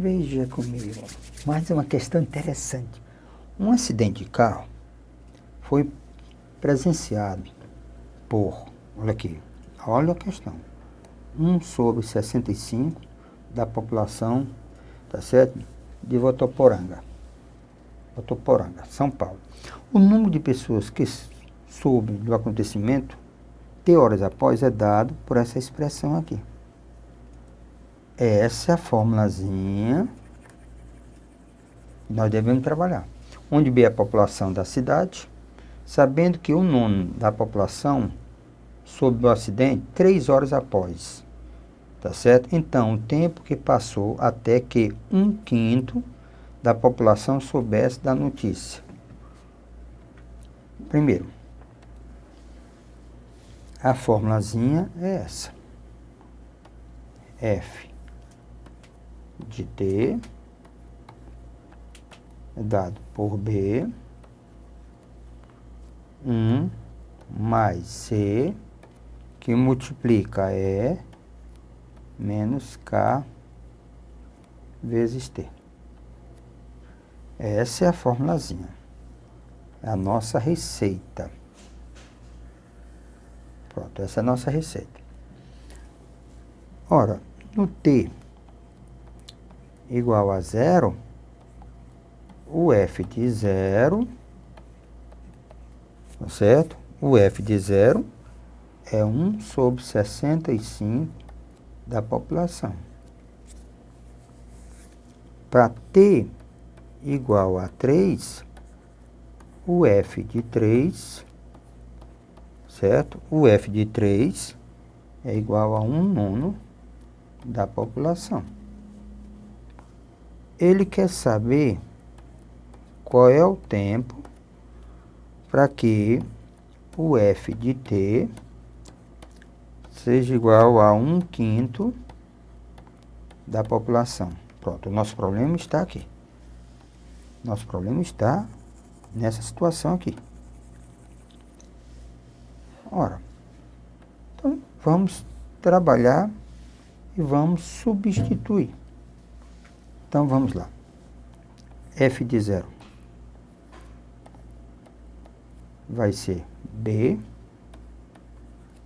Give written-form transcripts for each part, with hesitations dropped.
Veja comigo, mais uma questão interessante. Um acidente de carro foi presenciado por, olha aqui, olha a questão, 1/65 da população, tá certo? De Votuporanga, São Paulo. O número de pessoas que soube do acontecimento, horas após, é dado por essa expressão aqui. Essa é a formulazinha que nós devemos trabalhar. Onde B é a população da cidade, sabendo que o nono da população soube o acidente 3 horas após. Tá certo? Então, o tempo que passou até que 1/5 da população soubesse da notícia. Primeiro, a formulazinha é essa. F de T é dado por B, 1 mais C, que multiplica E menos K vezes T. Essa é a formulazinha. É a nossa receita. Pronto, essa é a nossa receita. Ora, no T igual a 0, o F de 0, tá certo? O F de 0 é 1/65 da população. Para T igual a 3, o F de 3, certo? O F de 3 é igual a 1/9 da população. Ele quer saber qual é o tempo para que o F de T seja igual a 1/5 da população. Pronto, o nosso problema está aqui. Nosso problema está nessa situação aqui. Ora, então vamos trabalhar e vamos substituir. Então vamos lá. F de 0 vai ser B,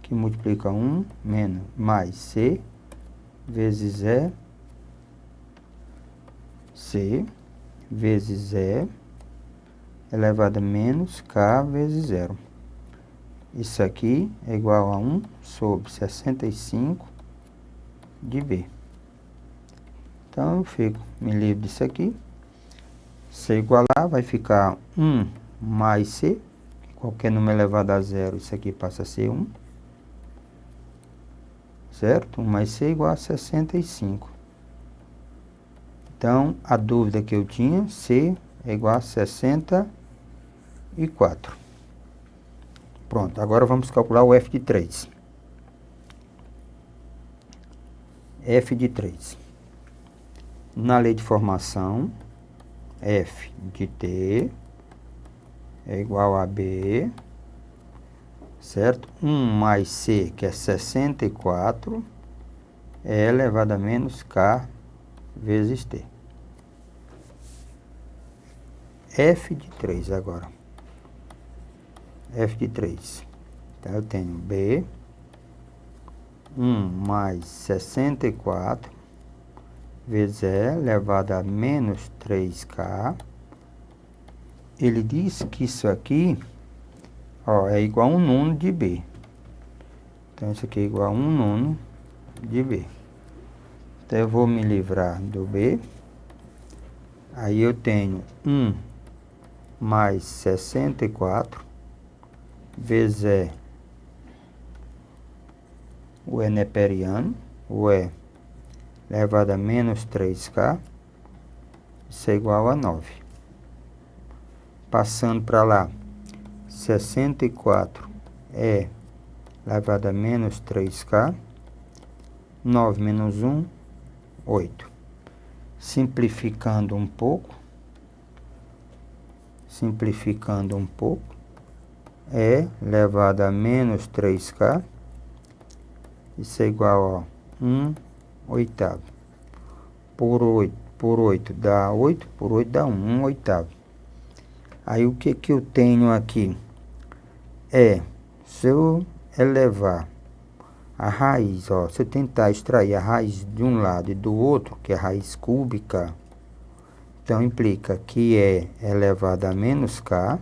que multiplica 1 menos mais C vezes E, C vezes E elevado a menos K vezes 0. Isso aqui é igual a 1/65 de B. Então, eu me livro disso aqui. Se igualar, vai ficar 1 mais C. Qualquer número elevado a 0, isso aqui passa a ser 1. Certo? 1 mais C é igual a 65. Então, a dúvida que eu tinha, C é igual a 64. Pronto, agora vamos calcular o F de 3. F de 3. Na lei de formação, F de T é igual a B, certo? 1 mais C, que é 64, é elevado a menos K vezes T. F de 3 agora. F de 3. Então, eu tenho B, 1 mais 64, vezes E elevado a menos 3K. Ele diz que isso aqui, ó, é igual a 1/9 de B. Então, isso aqui é igual a 1/9 de B. Então, eu vou me livrar do B. Aí, eu tenho 1 mais 64, vezes E, o E neperiano, o E elevado a menos 3K, isso é igual a 9. Passando para lá, 64 é elevado a menos 3K, 9 menos 1, 8. Simplificando um pouco, é elevado a menos 3K, isso é igual a 1/8. Por 8 por 8 dá 8, por 8 dá 1 oitavo. Aí o que que eu tenho aqui? Se eu elevar a raiz, ó, se eu tentar extrair a raiz de um lado e do outro, que é a raiz cúbica, então implica que é elevado a menos k.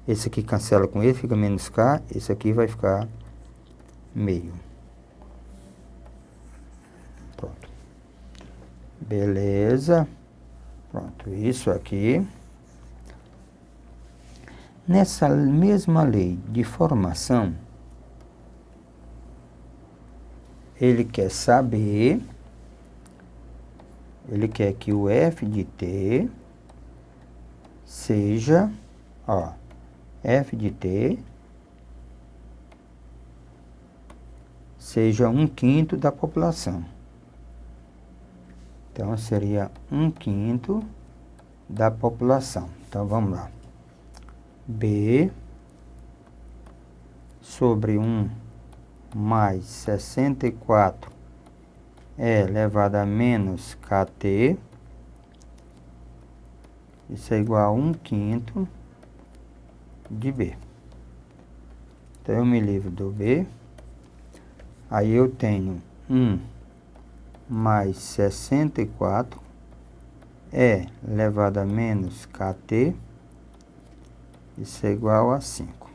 Esse aqui cancela com ele, fica menos k. Esse aqui vai ficar meio. Pronto. Beleza. Pronto, isso aqui. Nessa mesma lei de formação, ele quer saber, ele quer que o f de t seja, ó, f de t seja 1/5 da população. Então, seria 1/5 da população. Então, vamos lá. B sobre 1 mais 64 elevado a menos kt. Isso é igual a 1/5 de B. Então, eu me livro do B. Aí, eu tenho 1 mais 64 elevado a menos kt. Isso é igual a 5.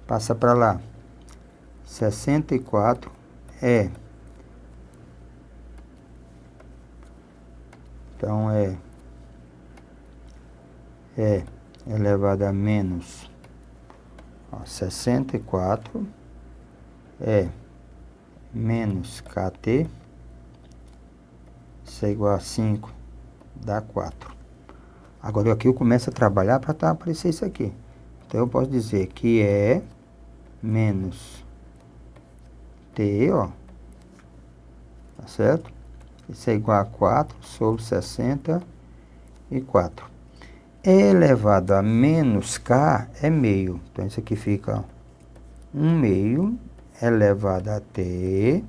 Passa para lá. 64 então, elevado a menos, ó, 64 menos kt. Isso é igual a 5, dá 4. Agora aqui eu começo a trabalhar para aparecer isso aqui. Então, eu posso dizer que é menos t, ó. Tá certo? Isso é igual a 4 sobre 64. Elevado a menos k é meio. Então, isso aqui fica 1 meio elevado a t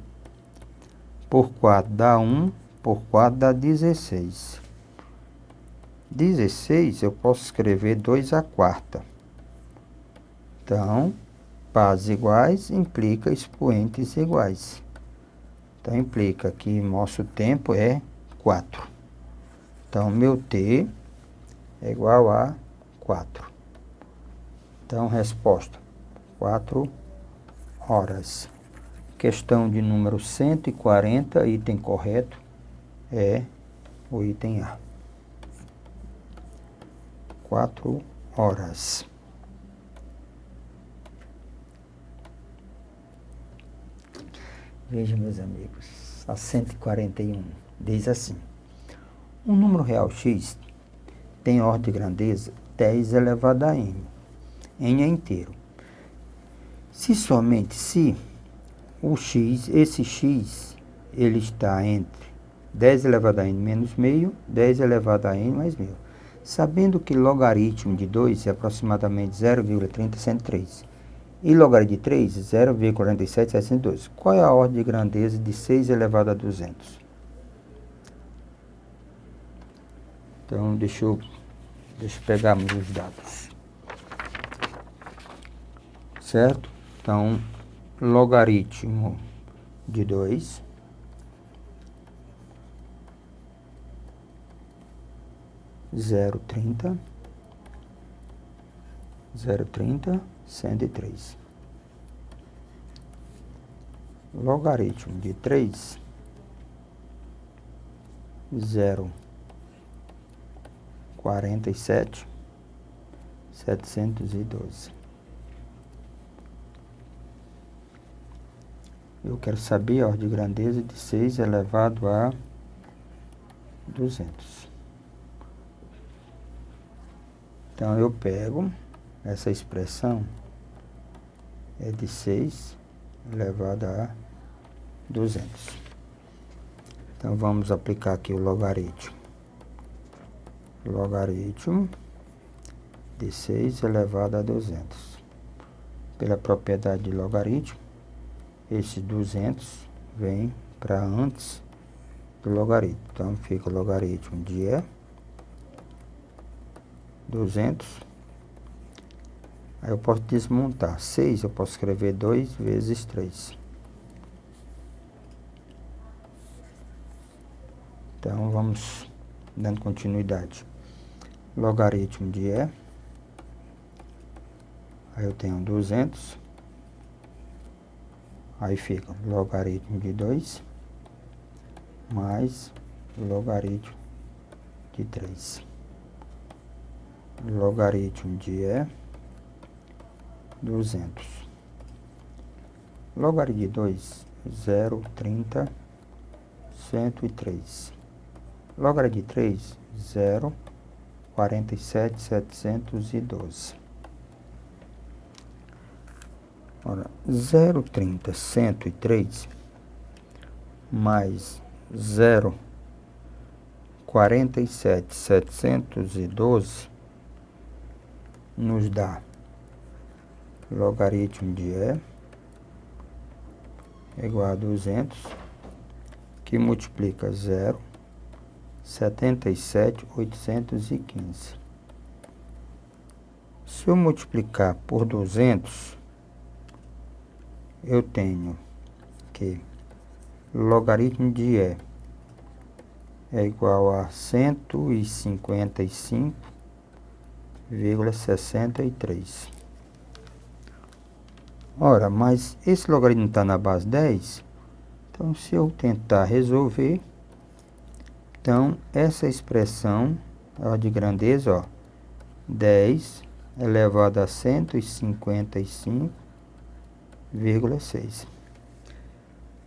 por 4 dá 1, por 4 dá 16. 16 eu posso escrever 2 à quarta. Então, partes iguais implica expoentes iguais. Então, implica que nosso tempo é 4. Então, meu t é igual a 4. Então, resposta: 4 horas. Questão de número 140, item correto, é o item A. 4 horas. Veja, meus amigos, a 141 diz assim: um número real x tem ordem de grandeza 10 elevado a n. N é inteiro. Se somente se o x, esse x, ele está entre 10 elevado a n menos meio, 10 elevado a n mais meio. Sabendo que logaritmo de 2 é aproximadamente 0,3063 e logaritmo de 3, 0,47702. Qual é a ordem de grandeza de 6 elevado a 200? Então, deixa eu pegarmos os dados. Certo? Então, logaritmo de 2 0,30 103. Logaritmo de 3 0,47 712. Eu quero saber a ordem de grandeza de 6 elevado a 200. Então, eu pego essa expressão, é de 6 elevado a 200. Então, vamos aplicar aqui o logaritmo. Logaritmo de 6 elevado a 200. Pela propriedade de logaritmo, esse 200 vem para antes do logaritmo. Então, fica o logaritmo de E, 200. Aí eu posso desmontar. 6, eu posso escrever 2 vezes 3. Então, vamos dando continuidade. Logaritmo de E. Aí eu tenho 200. Aí fica logaritmo de 2 mais logaritmo de 3. Logaritmo de E, 200. Logaritmo de 2, 0,30, 103. Logaritmo de 3, 0,47,712. Ora, 0,30, 103 mais 0,47,712 nos dá logaritmo de E igual a 200, que multiplica 0,77,815. Se eu multiplicar por 200, eu tenho que logaritmo de E é igual a 155,63. Ora, mas esse logaritmo está na base 10, então se eu tentar resolver, então essa expressão, ó, de grandeza, ó, 10 elevado a 155,6.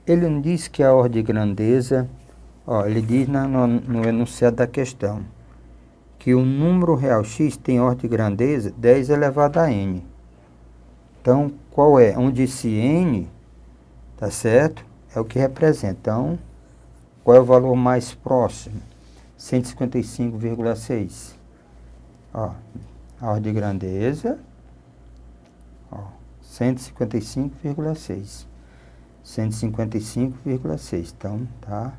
Ele não diz que a ordem de grandeza, ó, ele diz no enunciado da questão que o número real x tem ordem de grandeza 10 elevado a n. Então, qual é? Onde esse n, tá certo? É o que representa. Então, qual é o valor mais próximo? 155,6. Ó, a ordem de grandeza, ó, 155,6. 155,6. Então, tá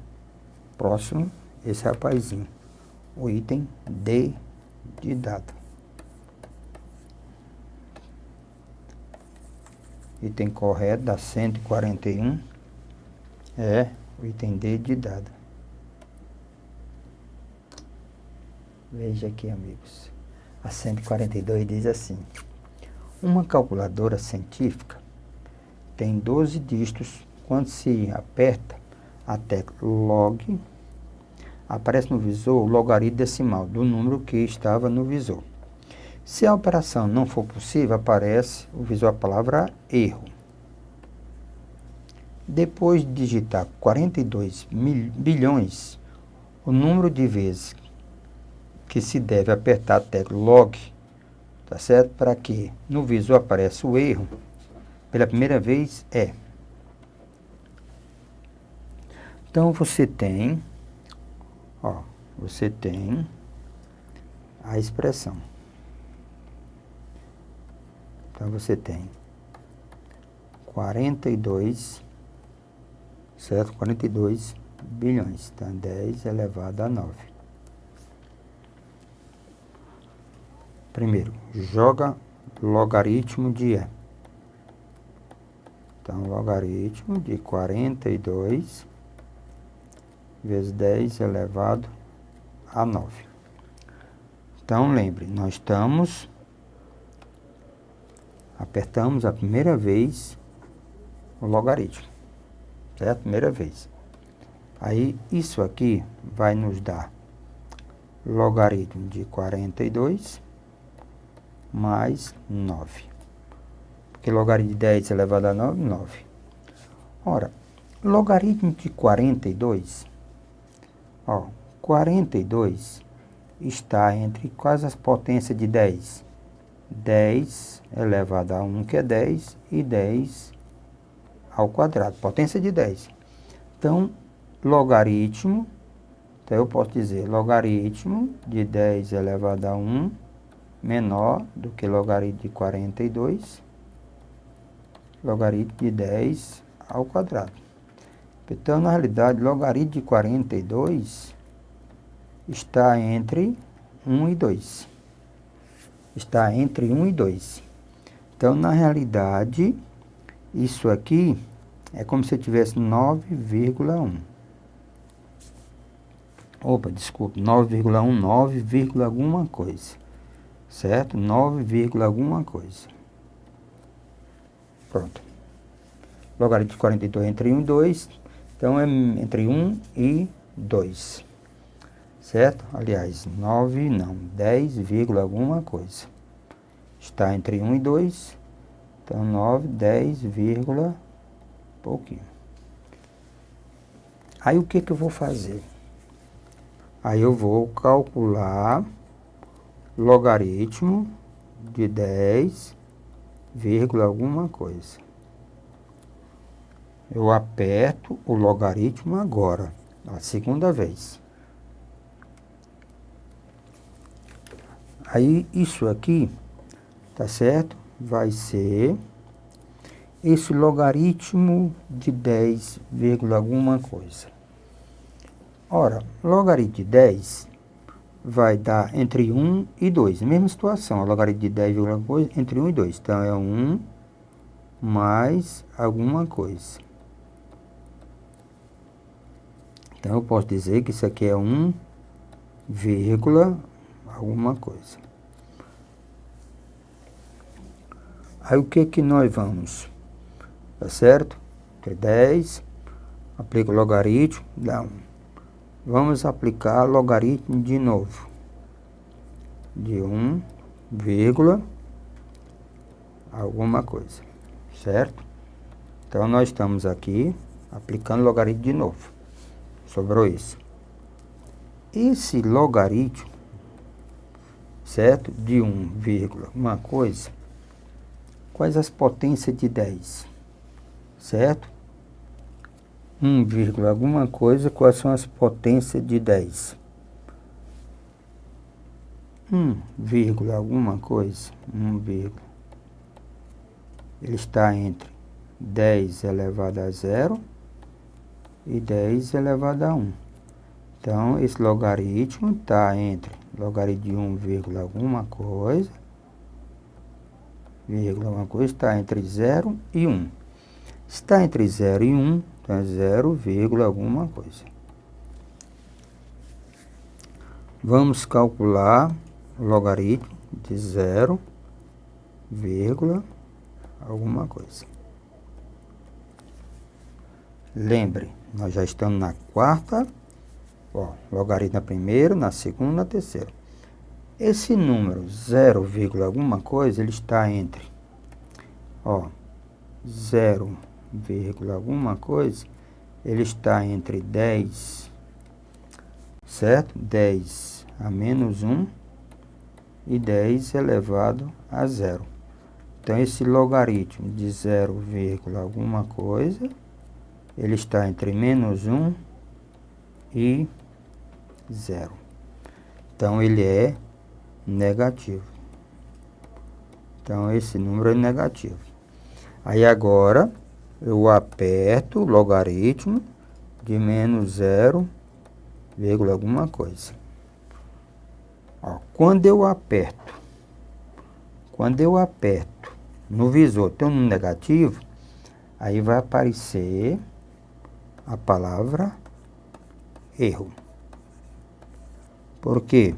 próximo esse rapazinho. O item D de dado. Item correto da 141 é o item D de dado. Veja aqui, amigos. A 142 diz assim: uma calculadora científica tem 12 dígitos. Quando se aperta a tecla log, aparece no visor o logaritmo decimal do número que estava no visor. Se a operação não for possível, aparece o visor a palavra erro. Depois de digitar 42 bilhões, o número de vezes que se deve apertar a tecla log, tá certo? Para que no visor apareça o erro, pela primeira vez é. Então você tem, ó, você tem a expressão. Então você tem 42, certo? 42 bilhões. Então 10 elevado a 9. Primeiro, joga logaritmo de E. Então, logaritmo de 42 vezes 10 elevado a 9. Então, lembre, nós apertamos a primeira vez o logaritmo, certo? Primeira vez. Aí, isso aqui vai nos dar logaritmo de 42 mais 9. Porque logaritmo de 10 elevado a 9, 9. Ora, logaritmo de 42, ó, 42 está entre quais as potências de 10? 10 elevado a 1, que é 10, e 10 ao quadrado, potência de 10. Então, logaritmo, então eu posso dizer logaritmo de 10 elevado a 1 menor do que logaritmo de 42, logaritmo de 10 ao quadrado. Então, na realidade, logaritmo de 42 está entre 1 e 2. Está entre 1 e 2. Então, na realidade, isso aqui é como se eu tivesse 9,1. Opa, desculpa, 9,1, 9, alguma coisa. Certo? 9, alguma coisa. Pronto. Logaritmo de 42 entre 1 e 2. Então, é entre 1 e 2. Certo? Aliás, 9 não, 10, alguma coisa. Está entre 1 e 2. Então, 9, 10, pouquinho. Aí, o que que eu vou fazer? Aí, eu vou calcular logaritmo de 10, alguma coisa. Eu aperto o logaritmo agora, a segunda vez. Aí, isso aqui, tá certo? Vai ser esse logaritmo de 10, alguma coisa. Ora, logaritmo de 10 vai dar entre 1 e 2. Mesma situação, logaritmo de 10, alguma coisa, entre 1 e 2. Então, é 1 mais alguma coisa. Então, eu posso dizer que isso aqui é 1, alguma coisa. Aí, o que que nós vamos? Tá certo? Entre 10, aplica o logaritmo, dá 1. Vamos aplicar logaritmo de novo. De 1, alguma coisa. Certo? Então, nós estamos aqui aplicando logaritmo de novo. Sobrou isso. Esse logaritmo, certo? De 1, alguma coisa. Quais as potências de 10? Certo? 1, alguma coisa. Quais são as potências de 10? 1, alguma coisa. 1, ele está entre 10 elevado a 0 e 10 elevado a 1. Então, esse logaritmo está entre logaritmo de 1, alguma coisa, alguma coisa, está entre 0 e 1. Está entre 0 e 1, então é 0, alguma coisa. Vamos calcular o logaritmo de 0, alguma coisa. Lembre, nós já estamos na quarta, ó, logaritmo na primeira, na segunda, na terceira. Esse número 0, alguma coisa, ele está entre, ó, 0, alguma coisa, ele está entre 10, certo? 10 a menos 1 e 10 elevado a 0. Então, esse logaritmo de 0, alguma coisa, ele está entre menos 1 e 0. Então, ele é negativo. Então, esse número é negativo. Aí, agora, eu aperto o logaritmo de menos 0, alguma coisa. Ó, quando eu aperto no visor, tem um negativo, aí vai aparecer a palavra erro. Por quê?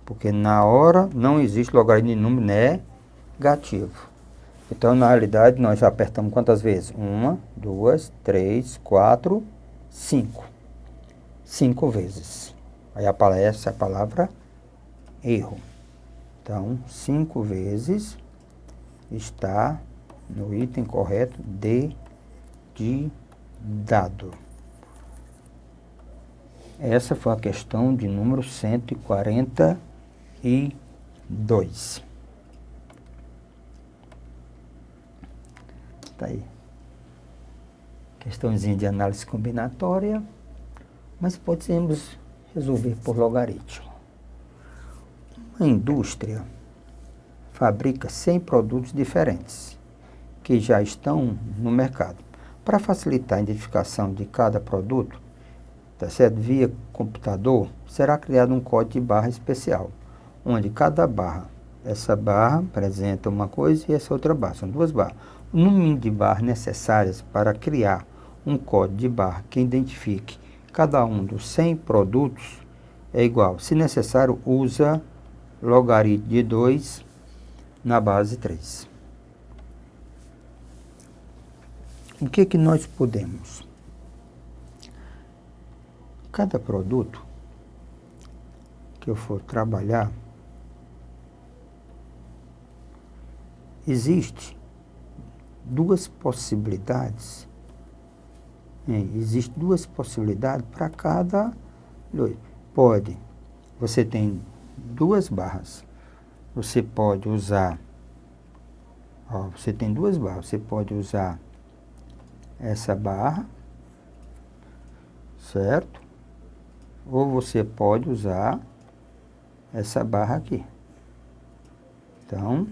Porque na hora não existe logaritmo de número negativo. Então, na realidade, nós já apertamos quantas vezes? 1, 2, 3, 4, 5. 5 vezes. Aí aparece a palavra erro. Então, 5 vezes está no item correto de dado. Essa foi a questão de número 142. Tá aí. Questãozinha de análise combinatória, mas podemos resolver por logaritmo. Uma indústria fabrica 100 produtos diferentes que já estão no mercado. Para facilitar a identificação de cada produto, tá certo? Via computador, será criado um código de barra especial, onde cada barra, essa barra apresenta uma coisa e essa outra barra, são duas barras. O número de barras necessárias para criar um código de barra que identifique cada um dos 100 produtos é igual. Se necessário, usa logaritmo de 2 na base 3. O que nós podemos? Cada produto que eu for trabalhar, existe duas possibilidades. Existe duas possibilidades para cada. Você tem duas barras. Você pode usar. Você tem duas barras. Você pode usar essa barra, certo? Ou você pode usar essa barra aqui. Então,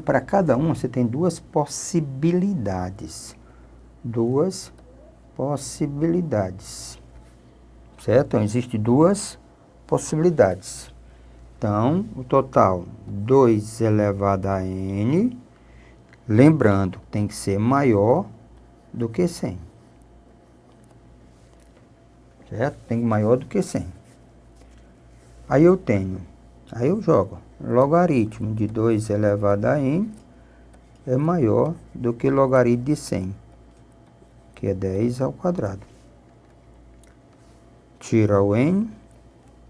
para cada um, você tem duas possibilidades. Duas possibilidades. Certo? Então, existem duas possibilidades. Então, o total, 2 elevado a n, lembrando, tem que ser maior do que 100. Certo? Tem que ser maior do que 100. Aí eu jogo. Logaritmo de 2 elevado a n é maior do que logaritmo de 100, que é 10 ao quadrado. Tira o n,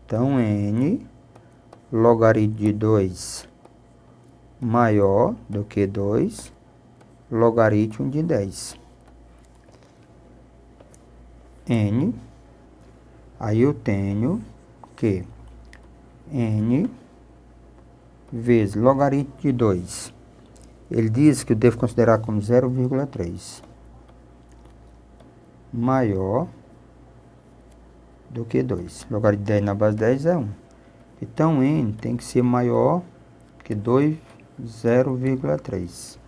então n, logaritmo de 2 maior do que 2, logaritmo de 10. N, aí eu tenho que n vezes logaritmo de 2. Ele diz que eu devo considerar como 0,3 maior do que 2. Logaritmo de 10 na base 10 é 1. Então, n tem que ser maior que 2, 0,3.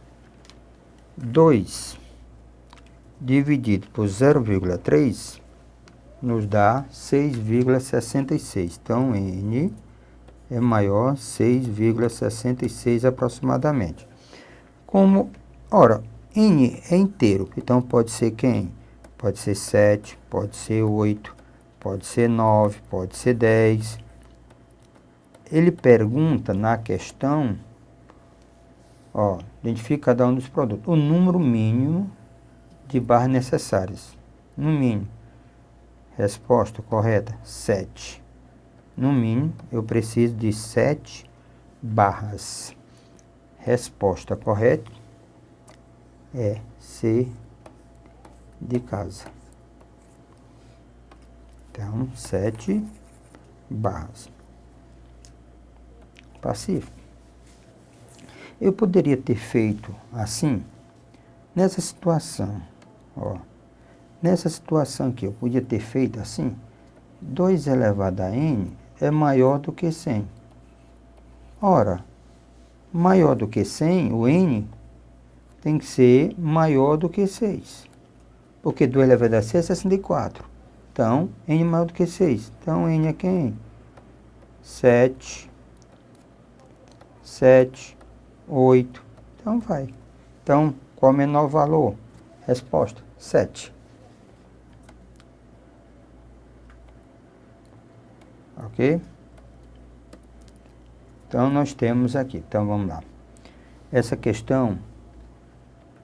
2 dividido por 0,3 nos dá 6,66. Então, n é maior 6,66 aproximadamente. N é inteiro, então pode ser quem? Pode ser 7, pode ser 8, pode ser 9, pode ser 10. Ele pergunta na questão, identifique cada um dos produtos, o número mínimo de barras necessárias. No mínimo. Resposta correta, 7. No mínimo, eu preciso de 7 barras. Resposta correta é C de casa. Então, 7 barras. Pacífico. Eu poderia ter feito assim, nessa situação, Nessa situação aqui, eu podia ter feito assim, 2 elevado a n é maior do que 100. Ora, maior do que 100, o n tem que ser maior do que 6. Porque 2 elevado a 6 é 64. Então, n maior do que 6. Então, n é quem? 7, 8. Então, vai. Então, qual o menor valor? Resposta, 7. Ok? Então, nós temos aqui. Então, vamos lá. Essa questão,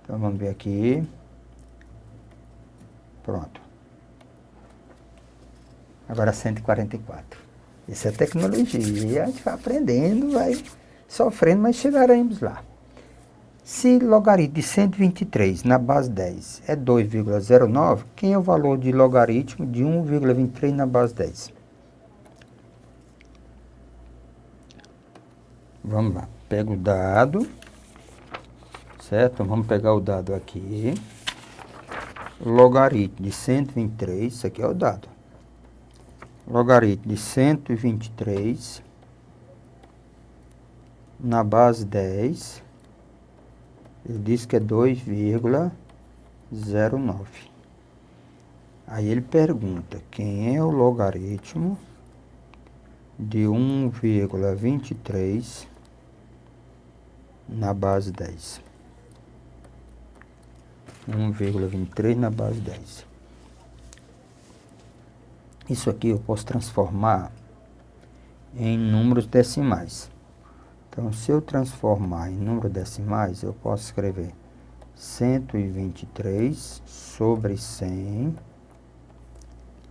então, vamos ver aqui. Pronto. Agora, 144. Isso é tecnologia. A gente vai aprendendo, vai sofrendo, mas chegaremos lá. Se logaritmo de 123 na base 10 é 2,09, quem é o valor de logaritmo de 1,23 na base 10? Vamos lá, pega o dado, certo? Vamos pegar o dado aqui. Logaritmo de 123, isso aqui é o dado. Logaritmo de 123 na base 10, ele diz que é 2,09. 0,9. Aí ele pergunta, quem é o logaritmo de 1,23 na base 10? 1,23 na base 10. Isso aqui eu posso transformar em números decimais. Então, se eu transformar em números decimais, eu posso escrever 123 sobre 100,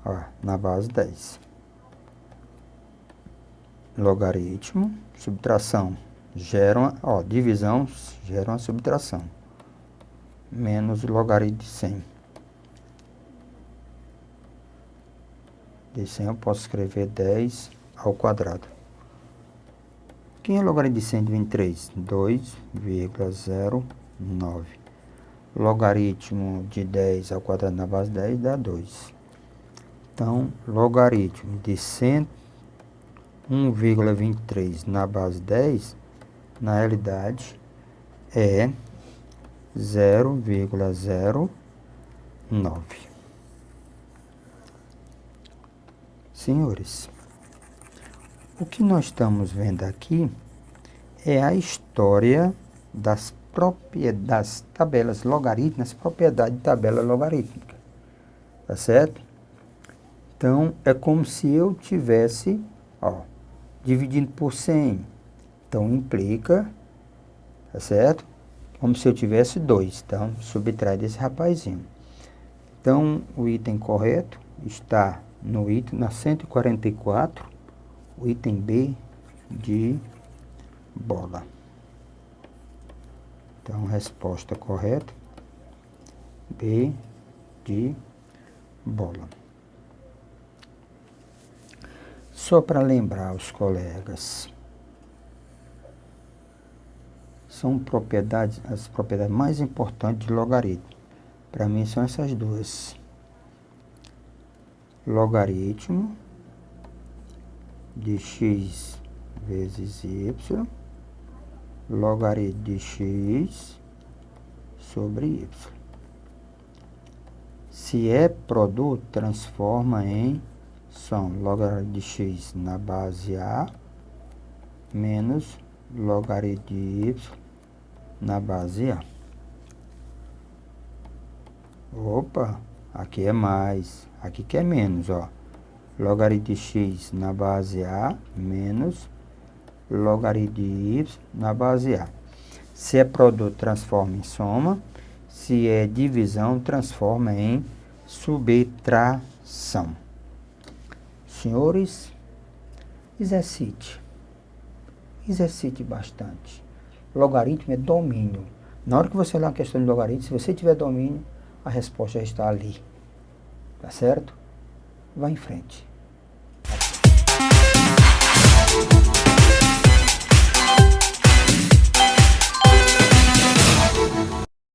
ó, na base 10. Logaritmo, subtração, divisão gera uma subtração. Menos o logaritmo de 100. De 100 eu posso escrever 10 ao quadrado. Quem é o logaritmo de 123? 2,09. Logaritmo de 10 ao quadrado na base 10 dá 2. Então, logaritmo de 1,23 na base 10, na realidade, é 0,09. Senhores, o que nós estamos vendo aqui é a história das tabelas logarítmicas, propriedade de tabela logarítmica. Tá certo? Então, é como se eu tivesse, dividindo por 100. Então, implica, tá certo? Como se eu tivesse 2. Então, subtrai desse rapazinho. Então, o item correto está na 144, o item B de bola. Então, resposta correta, B de bola. Só para lembrar os colegas, são as propriedades mais importantes de logaritmo. Para mim são essas duas. Logaritmo de x vezes y, logaritmo de x sobre y. Se é produto, transforma em são logaritmo de x na base A menos logaritmo de y na base A. Opa, aqui é mais, aqui que é menos, ó. Logaritmo de x na base A menos logaritmo de y na base A. Se é produto, transforma em soma. Se é divisão, transforma em subtração. Senhores, exercite bastante. Logaritmo é domínio. Na hora que você olhar uma questão de logaritmo, se você tiver domínio, a resposta já está ali. Tá certo? Vá em frente.